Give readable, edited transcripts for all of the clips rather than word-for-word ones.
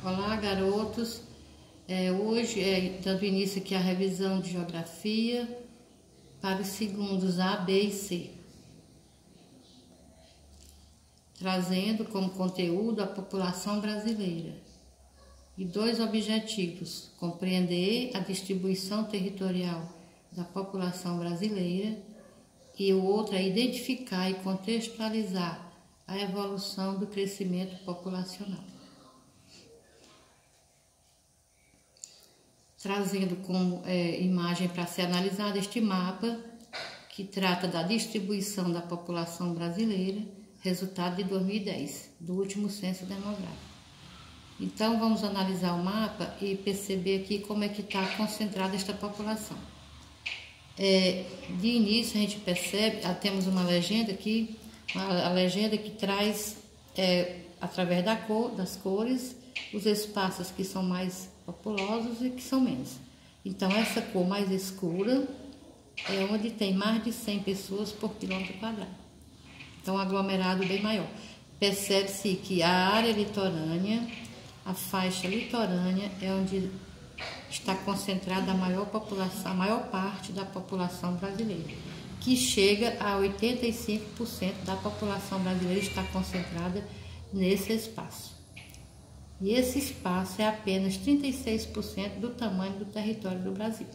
Olá, garotos. Hoje, dando início aqui à revisão de geografia para os segundos A, B e C, trazendo como conteúdo a população brasileira. E dois objetivos: compreender a distribuição territorial da população brasileira, e o outro é identificar e contextualizar a evolução do crescimento populacional. Trazendo como imagem para ser analisada este mapa, que trata da distribuição da população brasileira, resultado de 2010, do último censo demográfico. Então, vamos analisar o mapa e perceber aqui como é que está concentrada esta população. De início, a gente percebe, temos uma legenda aqui, a legenda que traz, através das cores, os espaços que são mais populosos e que são menos. Então, essa cor mais escura é onde tem mais de 100 pessoas por quilômetro quadrado. Então, um aglomerado bem maior. Percebe-se que a área litorânea, a faixa litorânea, é onde está concentrada a maior população, a maior parte da população brasileira, que chega a 85% da população brasileira está concentrada nesse espaço. E esse espaço é apenas 36% do tamanho do território do Brasil.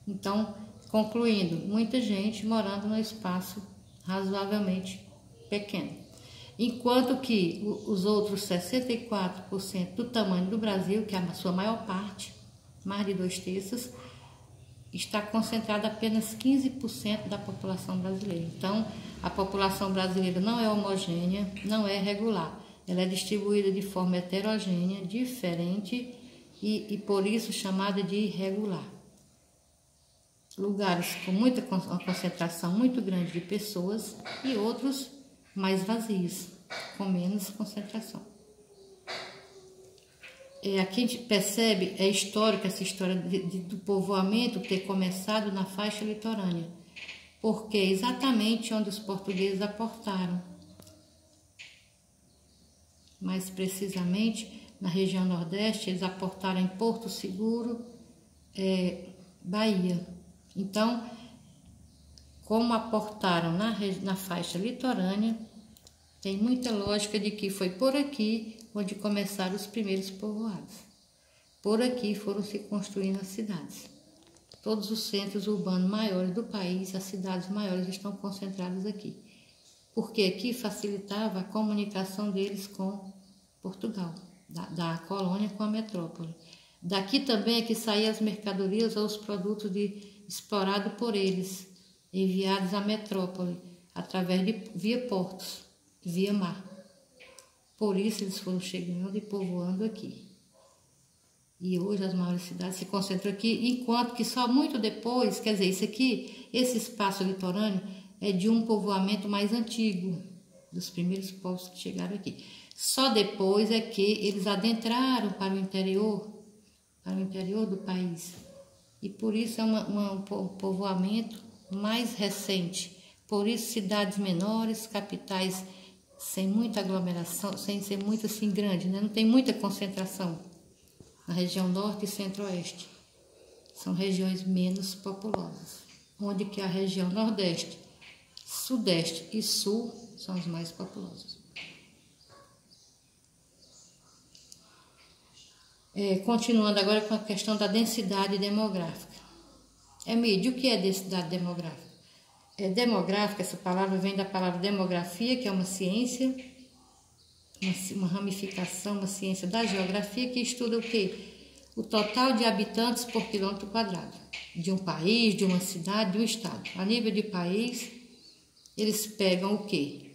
Então, concluindo, muita gente morando num espaço razoavelmente pequeno. Enquanto que os outros 64% do tamanho do Brasil, que é a sua maior parte, mais de 2/3, está concentrada apenas 15% da população brasileira. Então, a população brasileira não é homogênea, não é regular. Ela é distribuída de forma heterogênea, diferente e por isso chamada de irregular. Lugares com uma concentração muito grande de pessoas e outros mais vazios, com menos concentração. Aqui a gente percebe, é histórica essa história do povoamento ter começado na faixa litorânea, porque é exatamente onde os portugueses aportaram. Mais precisamente, na região nordeste, eles aportaram em Porto Seguro, Bahia. Então, como aportaram na faixa litorânea, tem muita lógica de que foi por aqui onde começaram os primeiros povoados. Por aqui foram se construindo as cidades. Todos os centros urbanos maiores do país, as cidades maiores estão concentradas aqui, porque aqui facilitava a comunicação deles com Portugal, da colônia com a metrópole. Daqui também é que saíam as mercadorias ou os produtos explorados por eles, enviados à metrópole, via portos, via mar. Por isso eles foram chegando e povoando aqui. E hoje as maiores cidades se concentram aqui, enquanto que só muito depois, quer dizer, esse espaço litorâneo é de um povoamento mais antigo, dos primeiros povos que chegaram aqui. Só depois é que eles adentraram para o interior do país. E por isso é um povoamento mais recente. Por isso cidades menores, capitais sem muita aglomeração, sem ser muito assim grande, né? Não tem muita concentração. Na região norte e centro-oeste são regiões menos populosas, onde que a região nordeste, sudeste e sul são as mais populosas. Continuando agora com a questão da densidade demográfica. Emílio, o que é densidade demográfica? Demográfica, essa palavra vem da palavra demografia, que é uma ciência, uma ramificação, uma ciência da geografia que estuda o quê? O total de habitantes por quilômetro quadrado, de um país, de uma cidade, de um estado. A nível de país, eles pegam o quê?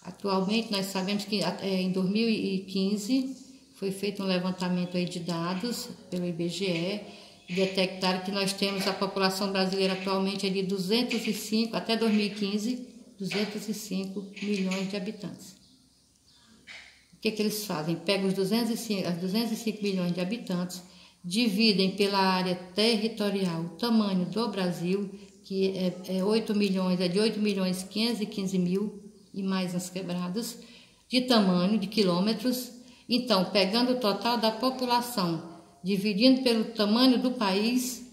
Atualmente, nós sabemos que em 2015 foi feito um levantamento aí de dados pelo IBGE e detectaram que nós temos a população brasileira atualmente de 205, até 2015, 205 milhões de habitantes. O que eles fazem? Pegam os 205 milhões de habitantes, dividem pela área territorial, o tamanho do Brasil, que é 8 milhões, de 8 milhões 515 mil e mais nas quebradas, de tamanho, de quilômetros, Então, pegando o total da população, dividindo pelo tamanho do país,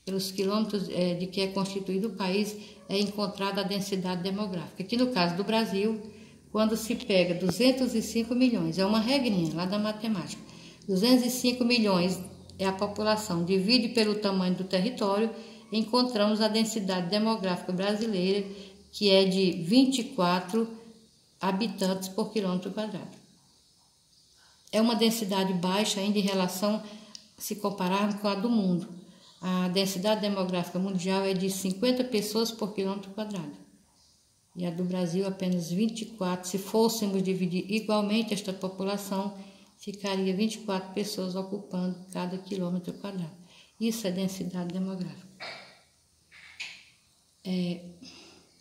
pelos quilômetros de que é constituído o país, é encontrada a densidade demográfica. Aqui no caso do Brasil, quando se pega 205 milhões, é uma regrinha lá da matemática, 205 milhões é a população, divide pelo tamanho do território, encontramos a densidade demográfica brasileira, que é de 24 habitantes por quilômetro quadrado. É uma densidade baixa ainda em relação, se compararmos com a do mundo. A densidade demográfica mundial é de 50 pessoas por quilômetro quadrado. E a do Brasil apenas 24. Se fôssemos dividir igualmente esta população, ficaria 24 pessoas ocupando cada quilômetro quadrado. Isso é densidade demográfica.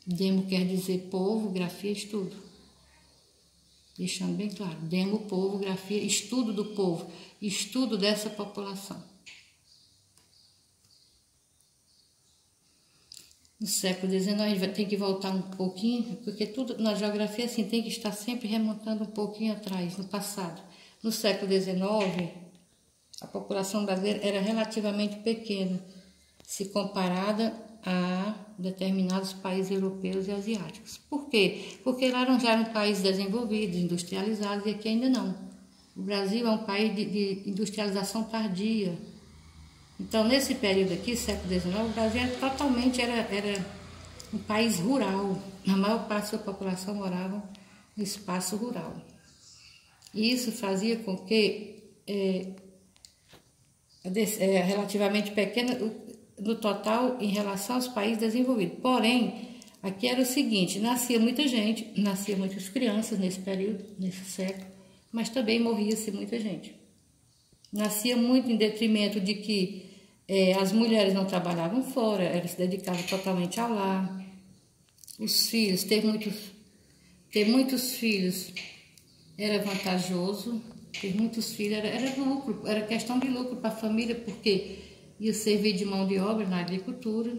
Demo quer dizer povo, grafia, estudo. Deixando bem claro, demo, povo, grafia, estudo do povo, estudo dessa população. No século XIX, a gente vai ter que voltar um pouquinho, porque tudo na geografia assim, tem que estar sempre remontando um pouquinho atrás, no passado. No século XIX, a população brasileira era relativamente pequena, se comparada a determinados países europeus e asiáticos. Por quê? Porque lá já eram países desenvolvidos, industrializados, e aqui ainda não. O Brasil é um país de industrialização tardia. Então, nesse período aqui, século XIX, o Brasil era um país rural. A maior parte da sua população morava no espaço rural. E isso fazia com que, relativamente pequena, no total, em relação aos países desenvolvidos. Porém, aqui era o seguinte, nascia muita gente, nascia muitas crianças nesse período, nesse século, mas também morria-se muita gente. Nascia muito em detrimento de que as mulheres não trabalhavam fora, elas se dedicavam totalmente ao lar. Os filhos, ter muitos filhos era vantajoso, ter muitos filhos era lucro, era questão de lucro para a família, porque ia servir de mão de obra na agricultura.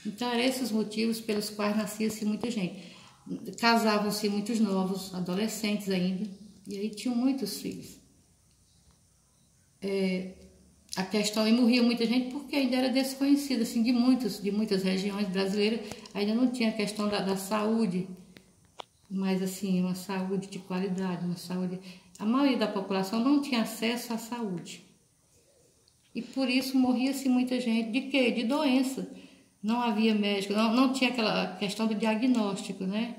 Então, eram esses os motivos pelos quais nascia-se muita gente. Casavam-se muitos novos, adolescentes ainda, e aí tinham muitos filhos. A questão, e morria muita gente porque ainda era desconhecida, assim, de muitas regiões brasileiras, ainda não tinha a questão da saúde, mas assim, uma saúde de qualidade, uma saúde... A maioria da população não tinha acesso à saúde. E por isso morria-se muita gente. De quê? De doença. Não havia médico, não tinha aquela questão do diagnóstico, né?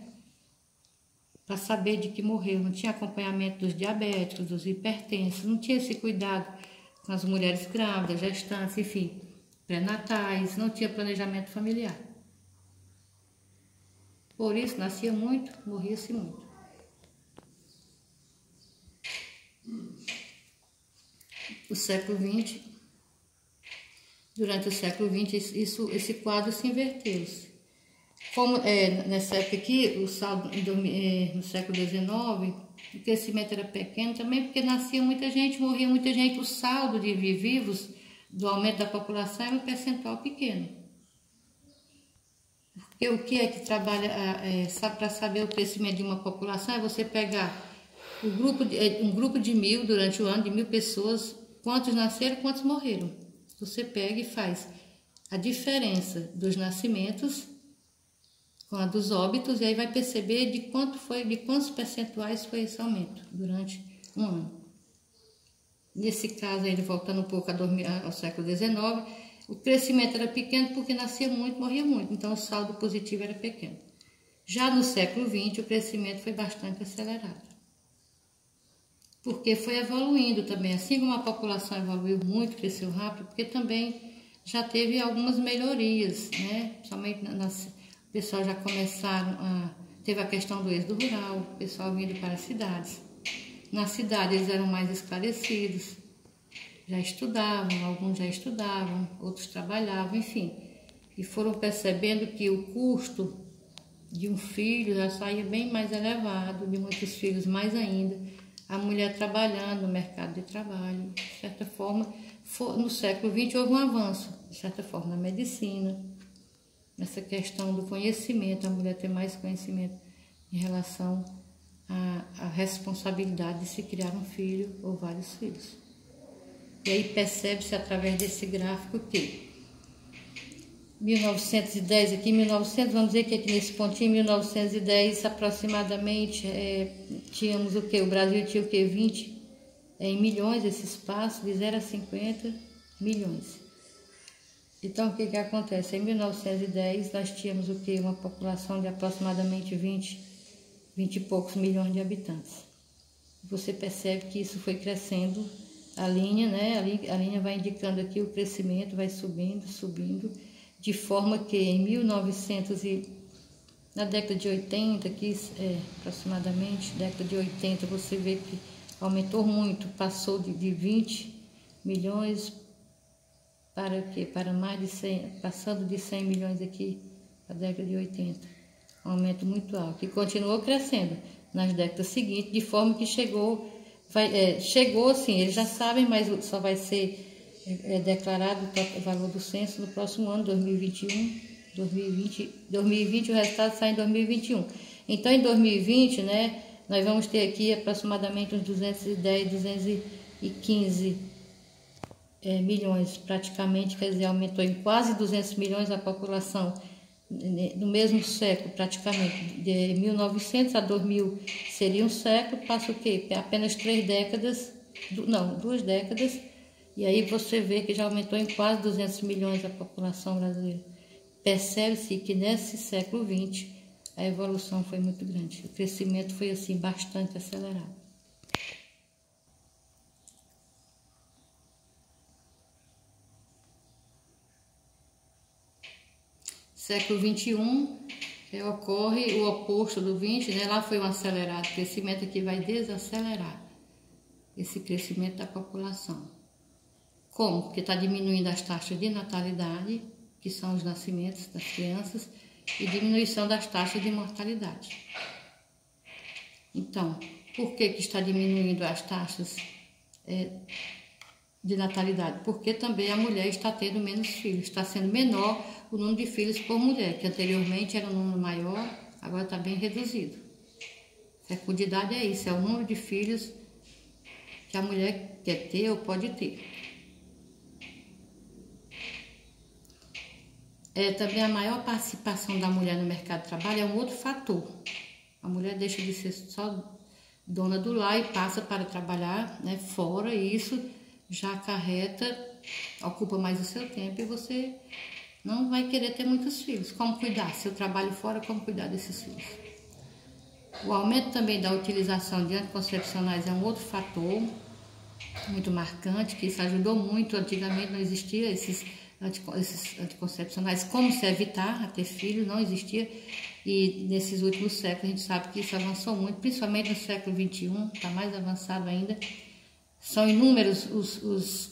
Para saber de que morreu. Não tinha acompanhamento dos diabéticos, dos hipertensos, não tinha esse cuidado com as mulheres grávidas, gestantes, enfim, pré-natais, não tinha planejamento familiar. Por isso, nascia muito, morria-se muito. O século XX, durante o século XX, esse quadro se inverteu. Como nessa época aqui, o saldo no século XIX, o crescimento era pequeno também, porque nascia muita gente, morria muita gente, o saldo de vivos do aumento da população era um percentual pequeno. Porque o que é que trabalha para saber o crescimento de uma população é você pegar um grupo de 1000 durante o ano, de 1000 pessoas, quantos nasceram, quantos morreram. Você pega e faz a diferença dos nascimentos com a dos óbitos, e aí vai perceber de quantos percentuais foi esse aumento durante um ano. Nesse caso, ele voltando um pouco ao século XIX, o crescimento era pequeno porque nascia muito, morria muito, então o saldo positivo era pequeno. Já no século XX, o crescimento foi bastante acelerado, porque foi evoluindo também, assim como a população evoluiu muito, cresceu rápido, porque também já teve algumas melhorias, né? Somente o pessoal já teve a questão do êxodo rural, o pessoal vindo para as cidades. Na cidade eles eram mais esclarecidos, já estudavam, alguns já estudavam, outros trabalhavam, enfim. E foram percebendo que o custo de um filho já saía bem mais elevado, de muitos filhos mais ainda. A mulher trabalhando no mercado de trabalho, de certa forma, no século XX houve um avanço, de certa forma, na medicina, nessa questão do conhecimento, a mulher ter mais conhecimento em relação a responsabilidade de se criar um filho ou vários filhos. E aí percebe-se através desse gráfico que 1910, aqui 1900, vamos dizer que aqui nesse pontinho, 1910 aproximadamente, tínhamos o que? O Brasil tinha o que? 20 em milhões esse espaço, de 0 a 50 milhões. Então, o que acontece? Em 1910, nós tínhamos o que? Uma população de aproximadamente 20 e poucos milhões de habitantes. Você percebe que isso foi crescendo, a linha, né? A linha vai indicando aqui o crescimento, vai subindo, de forma que em 1900 na década de 80, aqui, aproximadamente, década de 80, você vê que aumentou muito, passou de 20 milhões para o quê? Para mais de 100, passando de 100 milhões aqui, na década de 80. Um aumento muito alto, e continuou crescendo nas décadas seguintes, de forma que chegou sim, eles já sabem, mas só vai ser declarado o valor do censo no próximo ano, 2020, o resultado sai em 2021. Então, em 2020, né, nós vamos ter aqui aproximadamente uns 210, 215 milhões, praticamente, quer dizer, aumentou em quase 200 milhões a população no mesmo século, praticamente, de 1900 a 2000 seria um século, passa o quê? Apenas 2 décadas, e aí você vê que já aumentou em quase 200 milhões a população brasileira. Percebe-se que nesse século XX a evolução foi muito grande, o crescimento foi assim bastante acelerado. Século XXI, ocorre o oposto do 20, né? Lá foi um acelerado, o crescimento aqui vai desacelerar esse crescimento da população. Como? Porque está diminuindo as taxas de natalidade, que são os nascimentos das crianças, e diminuição das taxas de mortalidade. Então, por que está diminuindo as taxas de natalidade? Porque também a mulher está tendo menos filhos, está sendo menor o número de filhos por mulher, que anteriormente era um número maior, agora está bem reduzido. Fecundidade é isso, é o número de filhos que a mulher quer ter ou pode ter. Também a maior participação da mulher no mercado de trabalho é um outro fator. A mulher deixa de ser só dona do lar e passa para trabalhar, né, fora, e isso já ocupa mais o seu tempo, e você não vai querer ter muitos filhos. Como cuidar? Se eu trabalho fora, como cuidar desses filhos? O aumento também da utilização de anticoncepcionais é um outro fator muito marcante, que isso ajudou muito. Antigamente não existia esses anticoncepcionais, como se evitar a ter filhos, não existia, e nesses últimos séculos a gente sabe que isso avançou muito, principalmente no século XXI, está mais avançado ainda. São inúmeros os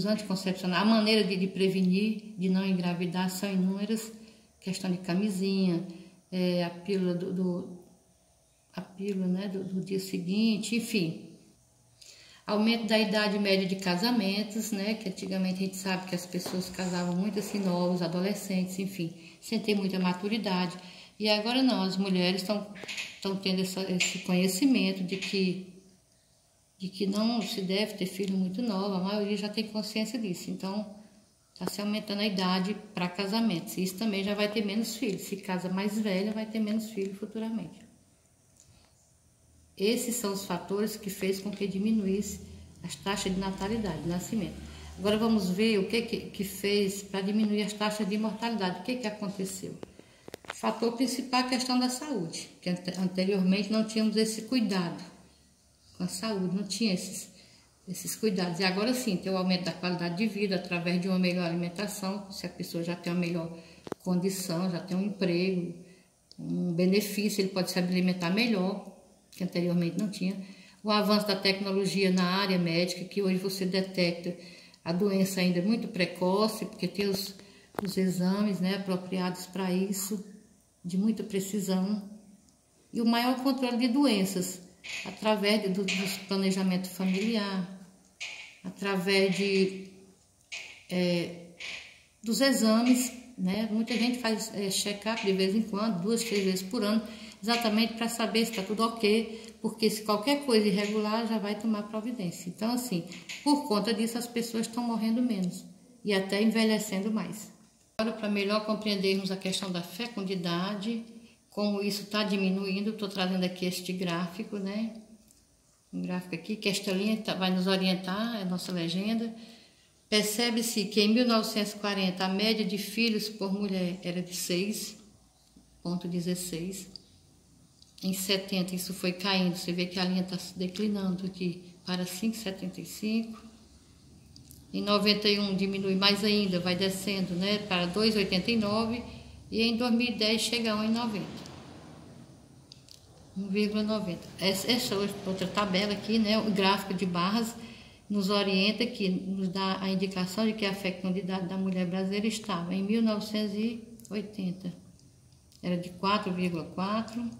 anticoncepcionais, a maneira de prevenir, de não engravidar, são inúmeras, questão de camisinha, a pílula né, do dia seguinte, enfim. Aumento da idade média de casamentos, né, que antigamente a gente sabe que as pessoas casavam muito assim, novos, adolescentes, enfim, sem ter muita maturidade. E agora não, as mulheres estão tendo esse conhecimento de que não se deve ter filho muito novo, a maioria já tem consciência disso. Então, está se aumentando a idade para casamentos. Isso também já vai ter menos filhos. Se casa mais velha, vai ter menos filhos futuramente. Esses são os fatores que fez com que diminuísse as taxas de natalidade, de nascimento. Agora vamos ver o que fez para diminuir as taxas de mortalidade. O que aconteceu? O fator principal é a questão da saúde, que anteriormente não tínhamos esse cuidado com a saúde, não tinha esses cuidados. E agora sim, tem o aumento da qualidade de vida através de uma melhor alimentação, se a pessoa já tem uma melhor condição, já tem um emprego, um benefício, ele pode se alimentar melhor, que anteriormente não tinha. O avanço da tecnologia na área médica, que hoje você detecta a doença ainda muito precoce, porque tem os exames, né, apropriados para isso, de muita precisão. E o maior controle de doenças, através do planejamento familiar, através dos exames, né? Muita gente faz check-up de vez em quando, 2, 3 vezes por ano, exatamente para saber se está tudo ok, porque se qualquer coisa irregular já vai tomar providência. Então, assim, por conta disso as pessoas estão morrendo menos e até envelhecendo mais. Agora, para melhor compreendermos a questão da fecundidade, como isso está diminuindo, estou trazendo aqui este gráfico, né? Um gráfico aqui, que esta linha vai nos orientar, é a nossa legenda. Percebe-se que em 1940 a média de filhos por mulher era de 6,16. Em 70 isso foi caindo, você vê que a linha está declinando aqui para 5,75. Em 91 diminui mais ainda, vai descendo, né, para 2,89 e em 2010 chega a 1,90. 1,90. Essa outra tabela aqui, né, o gráfico de barras, nos orienta, que nos dá a indicação de que a fecundidade da mulher brasileira estava em 1980. Era de 4,4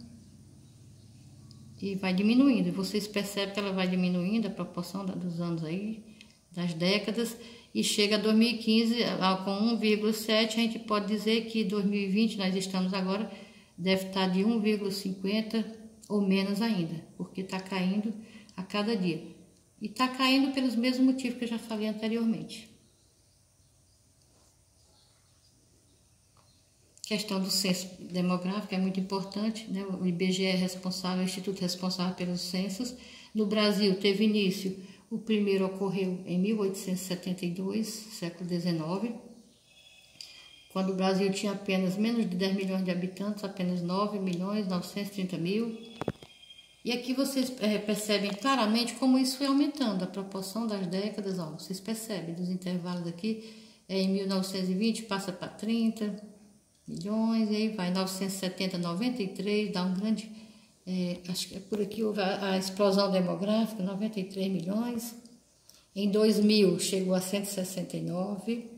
e vai diminuindo. Vocês percebem que ela vai diminuindo a proporção dos anos aí, das décadas, e chega a 2015 com 1,7. A gente pode dizer que 2020, nós estamos agora, deve estar de 1,50 ou menos ainda, porque está caindo a cada dia. E está caindo pelos mesmos motivos que eu já falei anteriormente. A questão do censo demográfico é muito importante, né? O IBGE é responsável, o Instituto responsável pelos censos. No Brasil, teve início, o primeiro ocorreu em 1872, século XIX, quando o Brasil tinha apenas menos de 10 milhões de habitantes, apenas 9.930.000. E aqui vocês percebem claramente como isso foi aumentando, a proporção das décadas, ó, vocês percebem, dos intervalos aqui, em 1920 passa para 30 milhões, e aí vai, 970, 93, dá um grande, acho que é por aqui houve a explosão demográfica, 93 milhões, em 2000 chegou a 169,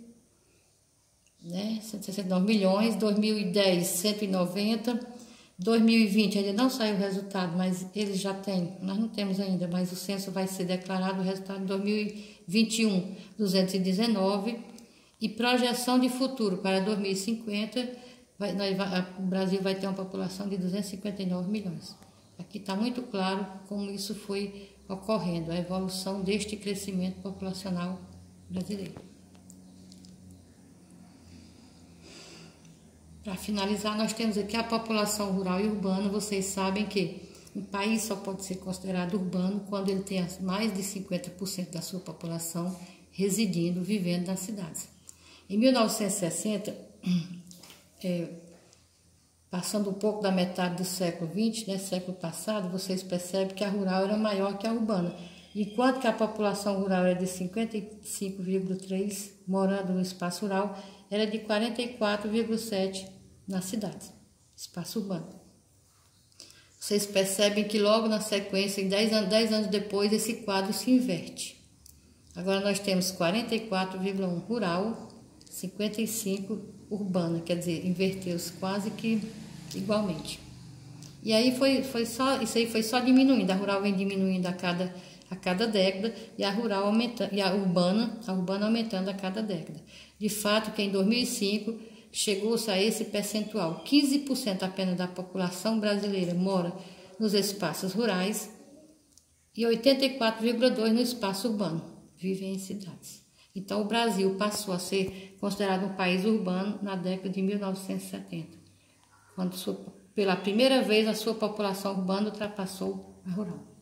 né, 169 milhões, 2010, 190, 2020 ainda não saiu o resultado, mas eles já têm, nós não temos ainda, mas o censo vai ser declarado o resultado de 2021, 219, e projeção de futuro para 2050, o Brasil vai ter uma população de 259 milhões. Aqui está muito claro como isso foi ocorrendo, a evolução deste crescimento populacional brasileiro. Para finalizar, nós temos aqui a população rural e urbana. Vocês sabem que um país só pode ser considerado urbano quando ele tem mais de 50% da sua população residindo, vivendo nas cidades. Em 1960, passando um pouco da metade do século XX, né, século passado, vocês percebem que a rural era maior que a urbana. Enquanto que a população rural era de 55,3 morando no espaço rural, era de 44,7 nas cidades, espaço urbano. Vocês percebem que logo na sequência, em 10 anos depois, esse quadro se inverte. Agora nós temos 44,1 rural, 55 urbana, quer dizer, inverteu-se quase que igualmente. E aí isso aí foi só diminuindo, a rural vem diminuindo a cada década e a rural aumentando, e a urbana aumentando a cada década. De fato que em 2005 chegou-se a esse percentual, 15% apenas da população brasileira mora nos espaços rurais e 84,2% no espaço urbano, vivem em cidades. Então o Brasil passou a ser considerado um país urbano na década de 1970, quando pela primeira vez a sua população urbana ultrapassou a rural.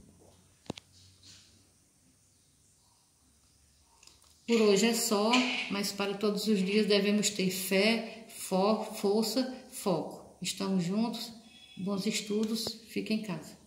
Por hoje é só, mas para todos os dias devemos ter fé, força, foco. Estamos juntos, bons estudos, fiquem em casa.